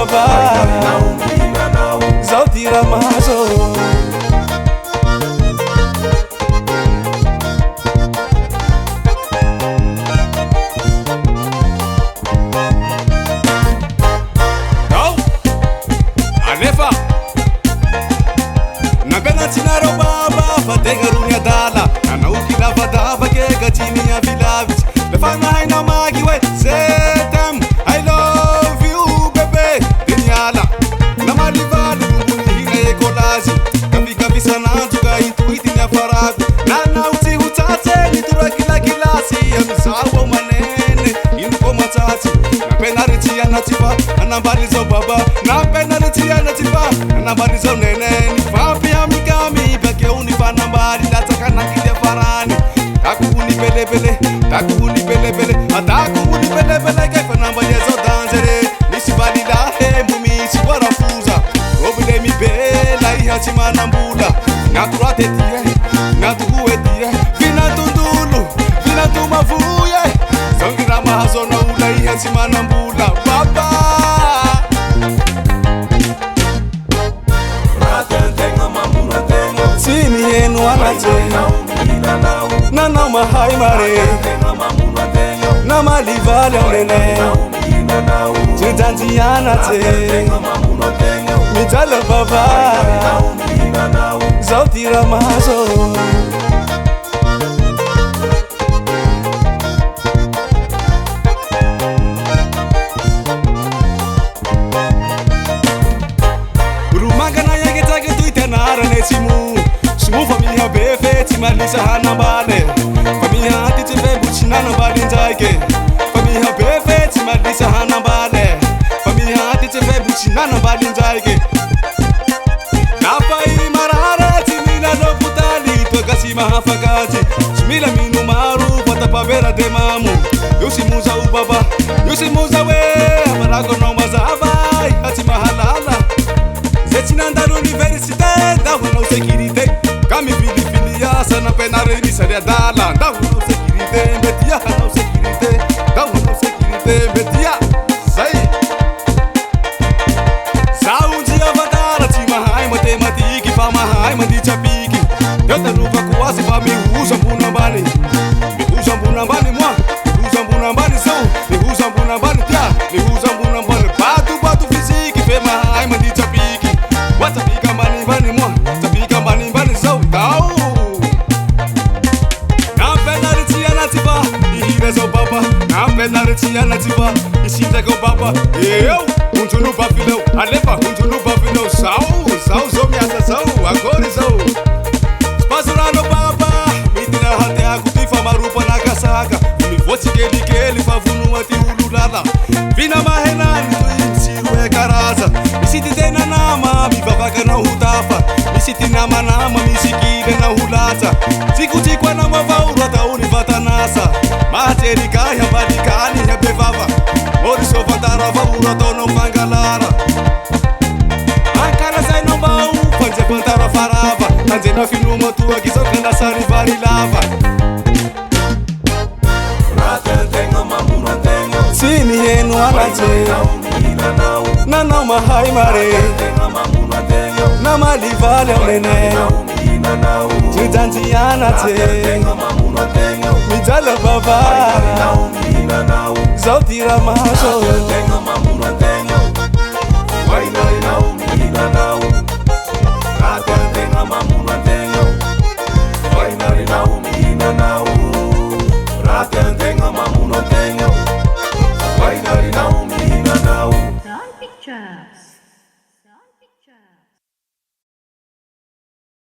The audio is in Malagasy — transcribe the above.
baba zao tira maso Tau Anefa Napena tinaro baba Fatega runia dala Anauki lava dava Kega chini ya vilavich Lefana haina magi we Setem I love you bebe Dinyala Namalivali Mbuni hina ye kolazi Kavi kavi sanantu Ka hitu hiti nya faragu Nana uti hutate Nitura kila kilasi Ya misawa manene Inuko matati Napena riti ya natifa Anambalizo baba Napena riti ya natifa Anambalizo nene Nifapi ya mikami Beke unifa nambali Lataka nakilia farani Taku unipelebele Taku unipelebele Ataku unipelebele Kefa nambali yezo danzere Nisibali lahe Mumisi warafuza Obile mi bela Ihachi manambula Naturate tie Natuwe tie Vina tundulu Vina tumavuye Zongira mahazo na ula Ihachi manambula Baba Sini yenu anate Nana mahai mare Nama livale onene Jidanji anate Mijala baba Zao tira maso Rumagana yage tage tuite nara nesimu Sumu familia befe timalisa hana bale Familia hati tefe buchinana bali njaike Familia befe timalisa hana bale Familia hati tefe buchinana bali njaike Napa imarare timila no putali Toka sima hafakati Simila minu maru pata pavera de mamu Yusi muza ubaba Yusi muza we Amarago no mazavai Hati mahalala Zetinandalo universite Dawa no sekirite Kami fili fili ya sana pena revisa de dala Dawa no sekirite Betia no sekirite Dawa no sekirite Betia Zai Saunji avadara Tima hai matematiki Fama hai mandicha piki Yote ruka kuwasi Fa mihuza mbuna mbani Mihuza mbuna mbani mwa Mihuza mbuna mbani zau Mihuza mbuna mbani tia Mihuza mbuna mbani Batu fiziki Fema hai mandicha piki Watapika mbani mbani mwa Tapika mbani mbani zau Tau Napenda riti ya natiba Ihire zo baba Napenda riti ya natiba Ishinde go baba Eyo Unjunu bafilo Alepa unjunu bafilo Zau zo miasa zau Akori zau Spasurano baba Mitina hate akutifa marupa na kasaka Univochi keli Favunu wati ululala Vina mahenani Tuimsiwe karaza Misiti tena nama Mivavaka na hutafa Misiti nama Misikile na hulata Sikutikwa na mavauru Hata univata nasa Materi kaya badikani ya bevava Moriso vatara vaura Tono fangalara Ankara zaino bau Panje pantara farava Tanje na finumo tua Kizoka na sari vari lava Sini yenu anate Nana mahai mare Nama livale onene Jidanji anate Mijala baba Zao tira maso